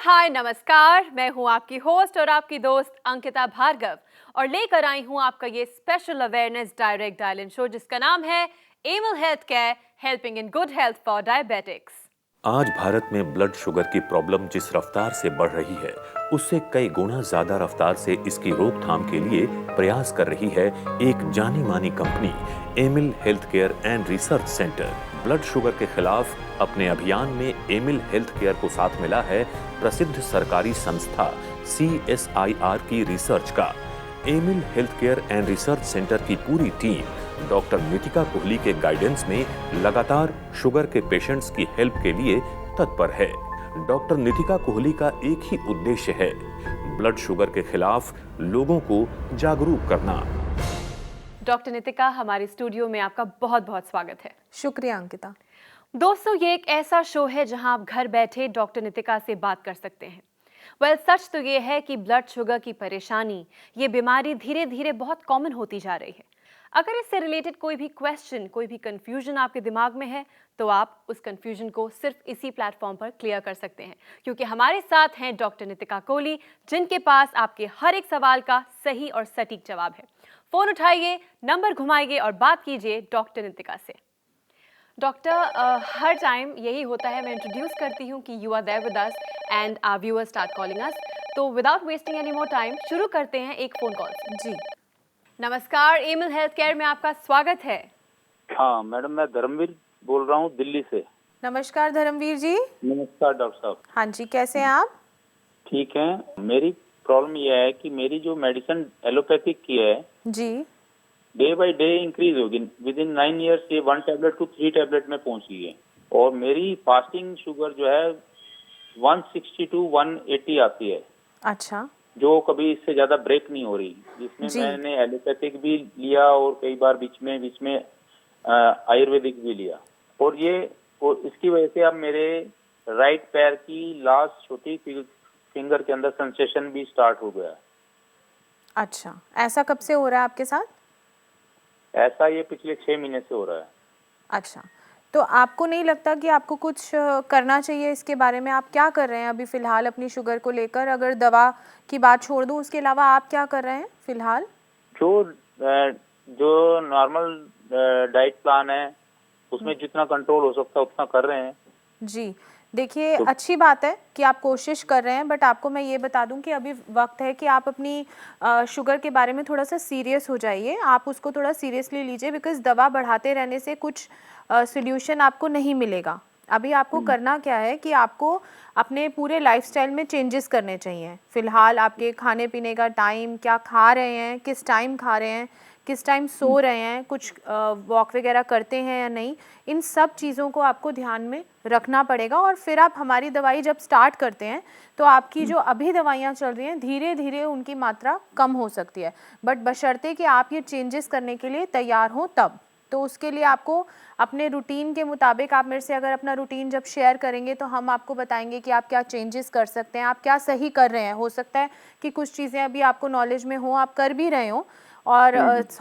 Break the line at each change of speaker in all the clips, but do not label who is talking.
हाय नमस्कार, मैं हूं आपकी होस्ट और आपकी दोस्त अंकिता भार्गव और लेकर आई हूं आपका ये special awareness direct dial in show जिसका नाम है Emil health Care helping in good health for diabetics.
आज भारत में ब्लड शुगर की प्रॉब्लम जिस रफ्तार से बढ़ रही है उससे कई गुना ज्यादा रफ्तार से इसकी रोकथाम के लिए प्रयास कर रही है एक जानी मानी company Amil Health Care and Research Centre. Blood sugar के खिलाफ अपने अभियान में एमिल हेल्थ केयर को साथ मिला है प्रसिद्ध सरकारी संस्था CSIR की रिसर्च का। Amil Health Care and Research Centre की पूरी टीम डॉक्टर नितिका कोहली के गाइडेंस में लगातार शुगर के पेशेंट्स की हेल्प के लिए तत्पर है। डॉक्टर नितिका कोहली का एक ही उद्देश्य है, ब्लड शुगर के खिलाफ लोगों को जागरूक करना।
डॉक्टर नितिका, हमारे स्टूडियो में आपका बहुत बहुत स्वागत है।
शुक्रिया अंकिता।
दोस्तों, ये एक ऐसा शो है जहां आप घर बैठे डॉक्टर नितिका से बात कर सकते हैं। सच तो ये है कि ब्लड शुगर की परेशानी, ये बीमारी धीरे धीरे बहुत कॉमन होती जा रही है। अगर इससे रिलेटेड कोई भी क्वेश्चन, कोई भी कंफ्यूजन आपके दिमाग में है तो आप उस कंफ्यूजन को सिर्फ इसी प्लेटफॉर्म पर क्लियर कर सकते हैं, क्योंकि हमारे साथ हैं डॉक्टर नितिका कोहली, जिनके पास आपके हर एक सवाल का सही और सटीक जवाब है। फोन उठाइए, नंबर घुमाइए और बात कीजिए डॉक्टर नितिका से। डॉक्टर, हर टाइम यही होता है, मैं इंट्रोड्यूस करती हूँ कि you are there with us and our viewers start calling us. तो without wasting any more time शुरू करते हैं एक फोन कॉल से।
जी
नमस्कार, एमिल हेल्थ केयर में आपका स्वागत है।
हाँ मैडम, मैं धर्मवीर बोल रहा हूँ दिल्ली से।
नमस्कार धर्मवीर जी।
नमस्कार डॉक्टर साहब।
हाँ जी, कैसे हैं आप?
ठीक है। मेरी प्रॉब्लम यह है कि मेरी जो मेडिसिन एलोपैथिक की है
जी
डे बाय डे इंक्रीज होगी। विद इन 9 ईयर्स ये 1 टैबलेट टू 3 टैबलेट में पहुंच गई है और मेरी फास्टिंग शुगर जो है 160 टू 180 आती है।
अच्छा।
जो कभी इससे ज्यादा ब्रेक नहीं हो रही, जिसमें
जी।
मैंने एलोपैथिक भी लिया और कई बार बीच में आयुर्वेदिक भी लिया और इसकी वजह से अब मेरे राइट पैर की लास्ट छोटी फिंगर के अंदर सेंसेशन भी स्टार्ट हो गया।
अच्छा, ऐसा कब से हो रहा है आपके साथ?
ऐसा ये पिछले 6 महीने से हो रहा है।
अच्छा, तो आपको नहीं लगता कि आपको कुछ करना चाहिए इसके बारे में? आप क्या कर रहे हैं अभी फिलहाल अपनी शुगर को लेकर? अगर दवा की बात छोड़ दूं, उसके अलावा आप क्या कर रहे हैं फिलहाल?
जो नॉर्मल डाइट प्लान है उसमें जितना कंट्रोल हो सकता है उतना कर रहे हैं।
जी देखिए, अच्छी बात है कि आप कोशिश कर रहे हैं, बट आपको मैं ये बता दूं कि अभी वक्त है कि आप अपनी शुगर के बारे में थोड़ा सा सीरियस हो जाइए। आप उसको थोड़ा सीरियसली लीजिए, बिकॉज दवा बढ़ाते रहने से कुछ सोल्यूशन आपको नहीं मिलेगा। अभी आपको करना क्या है कि आपको अपने पूरे लाइफस्टाइल में चेंजेस करने चाहिए। फ़िलहाल आपके खाने पीने का टाइम, क्या खा रहे हैं, किस टाइम खा रहे हैं, किस टाइम सो रहे हैं, कुछ वॉक वगैरह करते हैं या नहीं, इन सब चीज़ों को आपको ध्यान में रखना पड़ेगा। और फिर आप हमारी दवाई जब स्टार्ट करते हैं तो आपकी जो अभी दवाइयाँ चल रही हैं धीरे धीरे उनकी मात्रा कम हो सकती है, बट बशर्ते कि आप ये चेंजेस करने के लिए तैयार हों तब। तो उसके लिए आपको अपने रूटीन के मुताबिक, आप मेरे से अगर अपना रूटीन जब शेयर करेंगे तो हम आपको बताएंगे कि आप क्या चेंजेस कर सकते हैं, आप क्या सही कर रहे हैं। हो सकता है कि कुछ चीज़ें अभी आपको नॉलेज में हो, आप कर भी रहे हो, और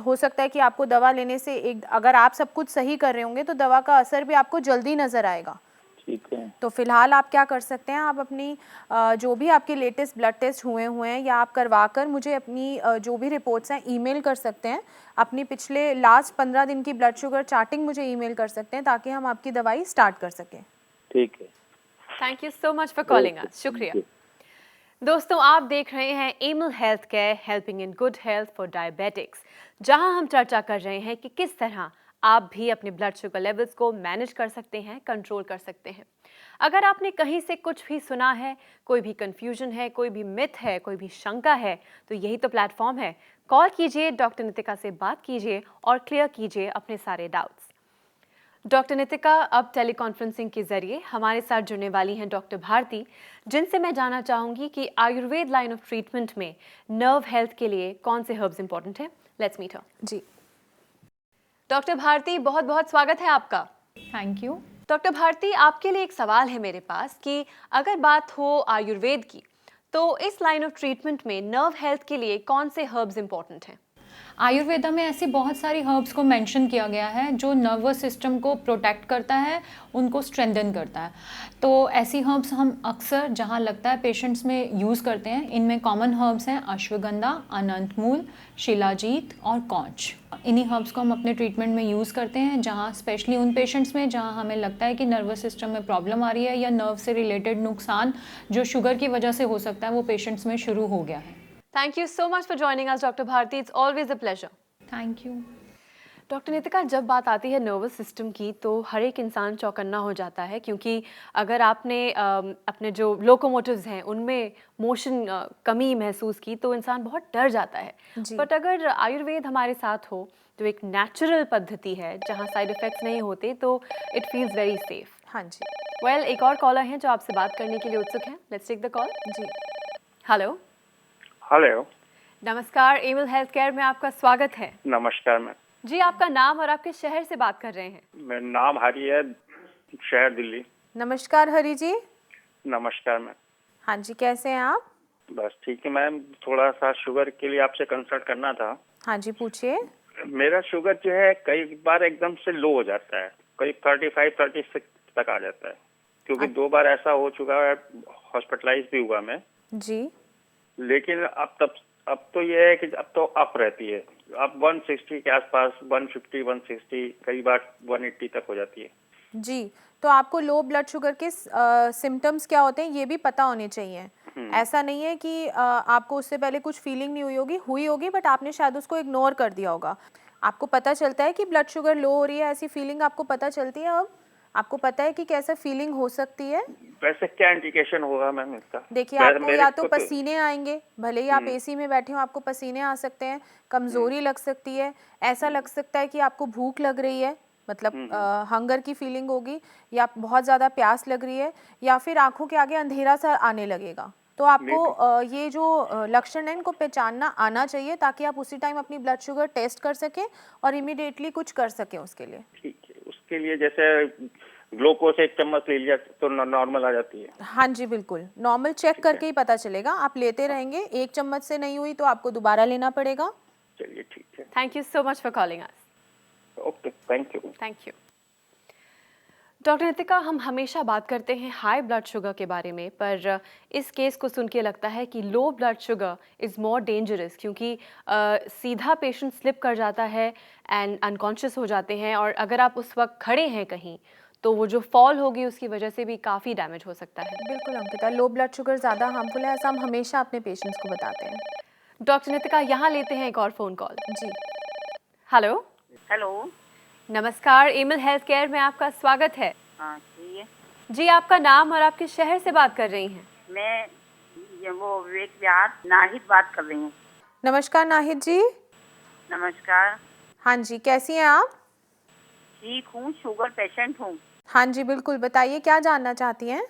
हो सकता है कि आपको दवा लेने से अगर आप सब कुछ सही कर रहे होंगे तो दवा का असर भी आपको जल्दी नज़र आएगा।
ठीक है।
तो फिलहाल आप क्या कर सकते हैं, आप अपनी जो भी आपके लेटेस्ट ब्लड टेस्ट हुए हैं या आप करवा कर मुझे अपनी जो भी रिपोर्ट्स हैं ईमेल कर सकते हैं। अपनी पिछले लास्ट 15 दिन की ब्लड शुगर चार्टिंग मुझे ईमेल कर सकते हैं ताकि हम आपकी दवाई स्टार्ट कर सकें।
ठीक है।
Thank you so much for calling us. शुक्रिया। दोस्तों, आप देख रहे हैं Amil Health Care helping in good health for diabetics, जहां हम चर्चा कर रहे हैं कि किस तरह आप भी अपने ब्लड शुगर लेवल्स को मैनेज कर सकते हैं, कंट्रोल कर सकते हैं। अगर आपने कहीं से कुछ भी सुना है, कोई भी कंफ्यूजन है, कोई भी मिथ है, कोई भी शंका है, तो यही तो प्लेटफॉर्म है। कॉल कीजिए, डॉक्टर नितिका से बात कीजिए और क्लियर कीजिए अपने सारे डाउट्स। डॉक्टर नितिका, अब टेलीकॉन्फ्रेंसिंग के जरिए हमारे साथ जुड़ने वाली हैं डॉक्टर भारती, जिनसे मैं जानना चाहूंगी कि आयुर्वेद लाइन ऑफ ट्रीटमेंट में नर्व हेल्थ के लिए कौन से हर्ब्स इंपॉर्टेंट हैं। Let's meet her.
जी
डॉक्टर भारती, बहुत बहुत स्वागत है आपका।
Thank you.
डॉक्टर भारती, आपके लिए एक सवाल है मेरे पास कि अगर बात हो आयुर्वेद की, तो इस लाइन ऑफ ट्रीटमेंट में नर्व हेल्थ के लिए कौन से हर्ब्स इंपॉर्टेंट हैं?
आयुर्वेदा में ऐसी बहुत सारी हर्ब्स को मेंशन किया गया है जो नर्वस सिस्टम को प्रोटेक्ट करता है, उनको स्ट्रेंथन करता है। तो ऐसी हर्ब्स हम अक्सर जहाँ लगता है पेशेंट्स में यूज़ करते हैं। इनमें कॉमन हर्ब्स हैं अश्वगंधा, अनंतमूल, शिलाजीत और कौंच। इन्हीं हर्ब्स को हम अपने ट्रीटमेंट में यूज़ करते हैं, जहाँ स्पेशली उन पेशेंट्स में जहाँ हमें लगता है कि नर्वस सिस्टम में प्रॉब्लम आ रही है या नर्व से रिलेटेड नुकसान जो शुगर की वजह से हो सकता है वो पेशेंट्स में शुरू हो गया है।
Thank you so much for joining us, Dr. Bharti. It's always a pleasure.
Thank you.
Doctor Nitika, जब बात आती है नर्वस सिस्टम की तो हर एक इंसान चौकन्ना हो जाता है, क्योंकि अगर आपने अपने जो लोकोमोटिव्स हैं उनमें मोशन कमी महसूस की तो इंसान बहुत डर जाता है।
जी।
बट अगर आयुर्वेद हमारे साथ हो तो एक नेचुरल पद्धति है जहाँ साइड इफ़ेक्ट्स नहीं होते, तो इट फील्स वेरी सेफ।
हाँ जी।
वेल, एक और कॉलर हैं जो आपसे बात करने के लिए उत्सुक हैं। Let's take the call.
जी।
हेलो।
हेलो,
नमस्कार, एमिल हेल्थ केयर में आपका स्वागत है।
नमस्कार मैम।
जी, आपका नाम और आपके शहर से बात कर रहे हैं।
मेरा नाम हरी है, शहर दिल्ली।
नमस्कार हरी जी।
नमस्कार मैम।
हाँ जी, कैसे हैं आप?
बस ठीक है मैम, थोड़ा सा शुगर के लिए आपसे कंसल्ट करना था।
हाँ जी, पूछिए।
मेरा शुगर जो है कई बार एकदम से लो हो जाता है, करीब 35-36 तक आ जाता है, क्योंकि 2 बार ऐसा हो चुका है, हॉस्पिटलाइज भी हुआ मैं।
जी।
लेकिन अब तो ये है कि अब तो अप रहती है, अब 160 के आसपास, 150, 160, कई बार 180 तक हो जाती है।
जी, तो आपको लो ब्लड शुगर के सिम्टम्स क्या होते हैं ये भी पता होने चाहिए। ऐसा नहीं है कि आपको उससे पहले कुछ फीलिंग नहीं हुई होगी बट आपने शायद उसको इग्नोर कर दिया होगा। आपको पता चलता है कि ब्लड शुगर लो हो रही है, ऐसी फीलिंग आपको पता चलती है अब? आपको पता है कि कैसा फीलिंग हो सकती है?
वैसे क्या इंडिकेशन होगा मैम इसका?
देखिए,
वैसे
आपको
मेरे
या तो
को
पसीने आएंगे, भले ही आप एसी में बैठे हो आपको पसीने आ सकते हैं, कमजोरी लग सकती है, ऐसा लग सकता है कि आपको भूख लग रही है, मतलब हंगर की फीलिंग होगी, या बहुत ज़्यादा प्यास लग रही है, या फिर आंखों के आगे अंधेरा सा आने लगेगा। तो आपको ये जो लक्षण है इनको पहचानना आना चाहिए ताकि आप उसी टाइम अपनी ब्लड शुगर टेस्ट कर सकें और इमीडिएटली कुछ कर सकें उसके लिए।
ठीक है, उसके लिए जैसे ग्लूकोज 1 चम्मच ले लिया तो नॉर्मल आ जाती है?
हाँ जी, बिल्कुल नॉर्मल चेक करके ही पता चलेगा। आप लेते रहेंगे, 1 चम्मच से नहीं हुई तो आपको दोबारा लेना पड़ेगा।
चलिए ठीक है।
Thank you so much for calling us.
Okay, thank you.
Thank you. Doctor Nitika, हम हमेशा बात करते हैं हाई ब्लड शुगर के बारे में, पर इस केस को सुन के लगता है कि low blood sugar is more dangerous, क्योंकि सीधा पेशेंट स्लिप कर जाता है एंड अनकॉन्शियस हो जाते हैं, और अगर आप उस वक्त खड़े हैं कहीं तो वो जो फॉल होगी उसकी वजह से भी काफ़ी डैमेज हो सकता है।
बिल्कुल अंकिता, लो ब्लड शुगर ज़्यादा हार्मफुल है, ऐसा हम हमेशा अपने पेशेंट्स को बताते हैं।
डॉक्टर नितिका, यहाँ लेते हैं एक और फ़ोन कॉल।
जी।
हेलो।
हेलो।
नमस्कार, एमिल हेल्थ केयर में आपका स्वागत है।
हाँ जी।
जी, आपका नाम और आपके शहर से बात कर रही हैं।
मैं वो विवेक विहार नाहिद बात कर रही हूँ।
नमस्कार नाहिद जी।
नमस्कार।
हाँ जी, कैसी हैं आप?
ठीक हूँ, शुगर पेशेंट हूँ।
हाँ जी, बिल्कुल बताइए, क्या जानना चाहती हैं?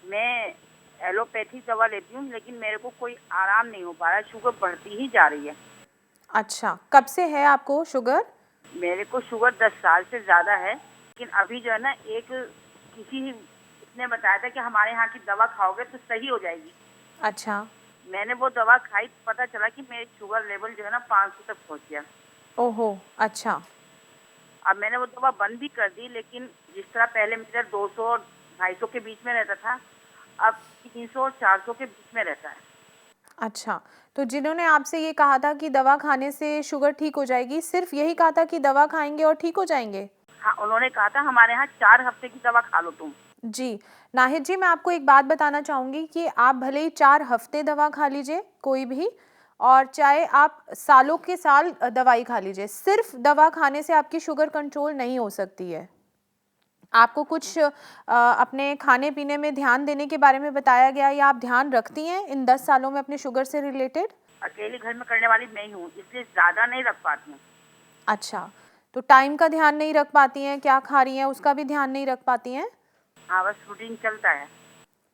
मैं एलोपैथी दवा लेती हूँ लेकिन मेरे को कोई आराम नहीं हो पा रहा है, शुगर बढ़ती ही जा रही है।
अच्छा, कब से है आपको शुगर?
मेरे को शुगर 10 साल से ज़्यादा है, लेकिन अभी जो है ना किसी ने बताया था कि हमारे यहाँ की दवा खाओगे तो सही हो जाएगी।
अच्छा।
मैंने वो दवा खाई, पता चला कि मेरे शुगर लेवल जो है ना 500 तक पहुँच गया।
ओहो, अच्छा।
अब मैंने वो दवा बंद भी कर दी, लेकिन जिस तरह पहले मेरा 200 और 250 के बीच में रहता था, अब 300 और 400 के बीच में रहता है।
अच्छा, तो जिन्होंने आपसे ये कहा था कि दवा खाने से शुगर ठीक हो जाएगी, सिर्फ यही कहा था कि दवा खाएंगे और ठीक हो जाएंगे?
हाँ, उन्होंने कहा था हमारे यहाँ 4 हफ्ते की दवा खा लो तुम।
जी, नाहिद जी, मैं आपको एक बात बताना चाहूँगी कि आप भले ही 4 हफ्ते दवा खा लीजिए कोई भी, और चाहे आप सालों के साल दवाई खा लीजिए, सिर्फ दवा खाने से आपकी शुगर कंट्रोल नहीं हो सकती है। आपको कुछ अपने खाने पीने में ध्यान देने के बारे में बताया गया या आप ध्यान रखती हैं इन 10 सालों में अपने शुगर से रिलेटेड?
अकेले घर में करने वाली मैं ही हूँ, इसलिए ज़्यादा नहीं रख पाती हूँ।
अच्छा, तो टाइम का ध्यान नहीं रख पाती हैं, क्या खा रही हैं उसका भी ध्यान नहीं रख पाती हैं?
हाँ, बस रूटीन चलता है।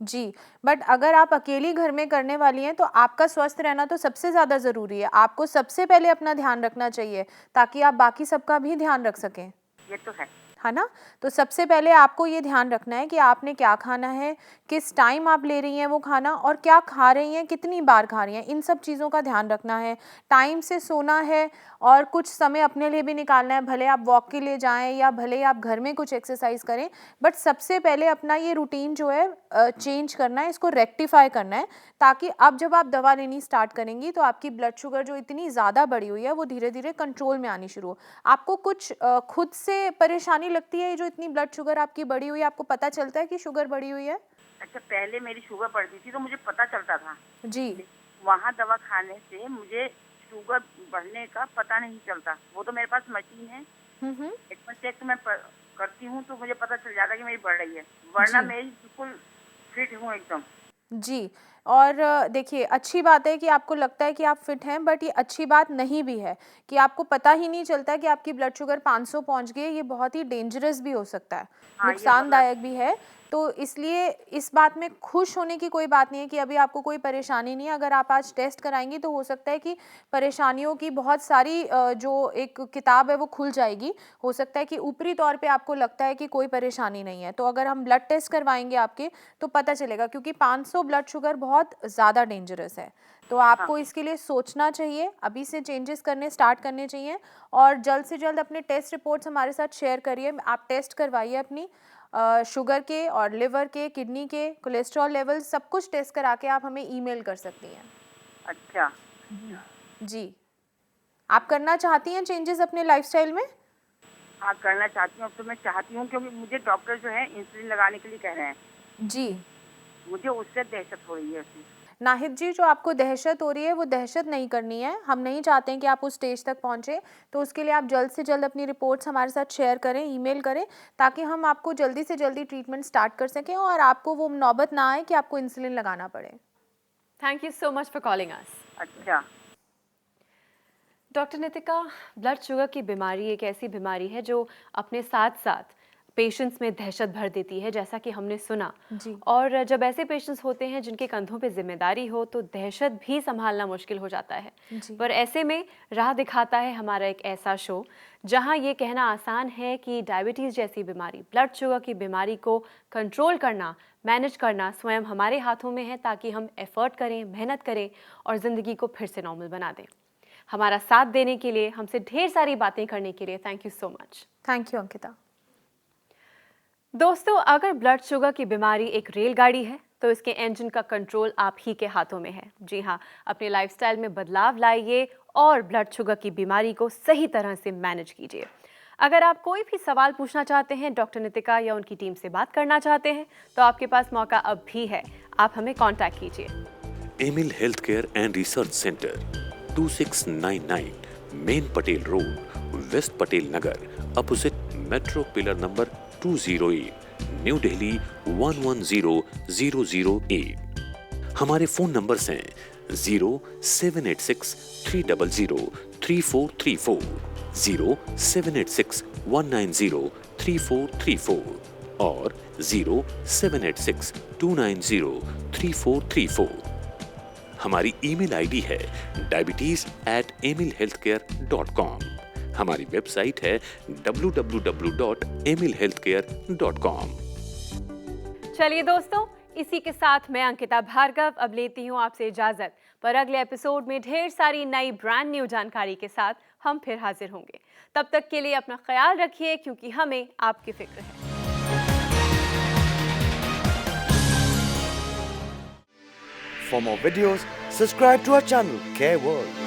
जी, बट अगर आप अकेली घर में करने वाली हैं तो आपका स्वस्थ रहना तो सबसे ज़्यादा ज़रूरी है। आपको सबसे पहले अपना ध्यान रखना चाहिए ताकि आप बाकी सबका भी ध्यान रख सकें।
ये तो है।
है ना। तो सबसे पहले आपको ये ध्यान रखना है कि आपने क्या खाना है, किस टाइम आप ले रही हैं वो खाना, और क्या खा रही हैं, कितनी बार खा रही हैं, इन सब चीज़ों का ध्यान रखना है। टाइम से सोना है और कुछ समय अपने लिए भी निकालना है, भले आप वॉक के लिए जाएं या भले आप घर में कुछ एक्सरसाइज करें, बट सबसे पहले अपना ये रूटीन जो है चेंज करना है, इसको रेक्टिफाई करना है, ताकि अब जब आप दवा लेनी स्टार्ट करेंगी तो आपकी ब्लड शुगर जो इतनी ज़्यादा बढ़ी हुई है वो धीरे धीरे कंट्रोल में आनी शुरू हो। आपको कुछ खुद से परेशानी लगती है, जो इतनी ब्लड शुगर आपकी बढ़ी हुई है, आपको पता चलता है कि शुगर बढ़ी हुई है?
अच्छा, पहले मेरी शुगर बढ़ती थी तो मुझे पता चलता था
जी।
वहाँ दवा खाने से मुझे शुगर बढ़ने का पता नहीं चलता। वो तो मेरे पास मशीन है, एक बार चेक तो मैं करती हूँ तो मुझे पता चल जाता है कि मेरी बढ़ रही है, वरना मेरी बिल्कुल फिट हूँ एकदम।
जी। और देखिए, अच्छी बात है कि आपको लगता है कि आप फिट हैं, बट ये अच्छी बात नहीं भी है कि आपको पता ही नहीं चलता कि आपकी ब्लड शुगर 500 पहुंच गई है। ये बहुत ही डेंजरस भी हो सकता है, नुकसानदायक भी है। तो इसलिए इस बात में खुश होने की कोई बात नहीं है कि अभी आपको कोई परेशानी नहीं है। अगर आप आज टेस्ट कराएंगी तो हो सकता है कि परेशानियों की बहुत सारी जो एक किताब है वो खुल जाएगी। हो सकता है कि ऊपरी तौर पे आपको लगता है कि कोई परेशानी नहीं है, तो अगर हम ब्लड टेस्ट करवाएंगे आपके तो पता चलेगा, क्योंकि 500 ब्लड शुगर बहुत ज़्यादा डेंजरस है। तो आपको इसके लिए सोचना चाहिए, अभी से चेंजेस करने स्टार्ट करने चाहिए, और जल्द से जल्द अपने टेस्ट रिपोर्ट्स हमारे साथ शेयर करिए। आप टेस्ट करवाइए अपनी शुगर के और लिवर के, किडनी के, कोलेस्ट्रॉल लेवल, सब कुछ टेस्ट करा के आप हमें ईमेल कर सकती हैं।
अच्छा
जी। आप करना चाहती हैं चेंजेस अपने लाइफस्टाइल में?
हाँ, करना चाहती हूँ। अब तो मैं चाहती हूँ, क्योंकि मुझे डॉक्टर जो है इंसुलिन लगाने के लिए कह रहे हैं।
जी।
मुझे उससे दहशत हो रही है उसकी।
नाहिद जी, जो आपको दहशत हो रही है वो दहशत नहीं करनी है। हम नहीं चाहते हैं कि आप उस स्टेज तक पहुंचे, तो उसके लिए आप जल्द से जल्द अपनी रिपोर्ट्स हमारे साथ शेयर करें, ईमेल करें, ताकि हम आपको जल्दी से जल्दी ट्रीटमेंट स्टार्ट कर सकें और आपको वो नौबत ना आए कि आपको इंसुलिन लगाना पड़े।
Thank you so much for calling अस।
अच्छा
डॉक्टर नितिका, ब्लड शुगर की बीमारी एक ऐसी बीमारी है जो अपने साथ साथ पेशेंट्स में दहशत भर देती है, जैसा कि हमने सुना।
जी।
और जब ऐसे पेशेंट्स होते हैं जिनके कंधों पे जिम्मेदारी हो तो दहशत भी संभालना मुश्किल हो जाता है।
जी।
पर ऐसे में राह दिखाता है हमारा एक ऐसा शो जहां ये कहना आसान है कि डायबिटीज़ जैसी बीमारी, ब्लड शुगर की बीमारी को कंट्रोल करना, मैनेज करना स्वयं हमारे हाथों में है, ताकि हम एफर्ट करें, मेहनत करें और ज़िंदगी को फिर से नॉर्मल बना दें। हमारा साथ देने के लिए, हमसे ढेर सारी बातें करने के लिए thank you so much.
Thank you Ankita.
दोस्तों, अगर ब्लड शुगर की बीमारी एक रेलगाड़ी है तो इसके इंजन का कंट्रोल आप ही के हाथों में है। जी हाँ, अपने लाइफस्टाइल में बदलाव लाइए और ब्लड शुगर की बीमारी को सही तरह से मैनेज कीजिए। अगर आप कोई भी सवाल पूछना चाहते हैं, डॉक्टर नितिका या उनकी टीम से बात करना चाहते हैं, तो आपके पास मौका अब भी है। आप हमें कांटेक्ट कीजिए।
Amil Health Care and Research Centre, 2699 Main Patel Road, West Patel Nagar, opposite metro pillar number 208, New Delhi 110008। हमारे फोन नंबर्स हैं 0786 300 3434, 0786 190 3434 और 0786 290 3434। हमारी ईमेल आईडी है diabetes@emilhealthcare.com। हमारी वेबसाइट है www.emilhealthcare.com।
चलिए दोस्तों, इसी के साथ मैं अंकिता भार्गव अब लेती हूँ आपसे इजाजत, पर अगले एपिसोड में ढेर सारी नई ब्रांड न्यू जानकारी के साथ हम फिर हाजिर होंगे। तब तक के लिए अपना ख्याल रखिए, क्योंकि हमें आपकी फिक्र है।
For more videos, subscribe to our channel, Care World.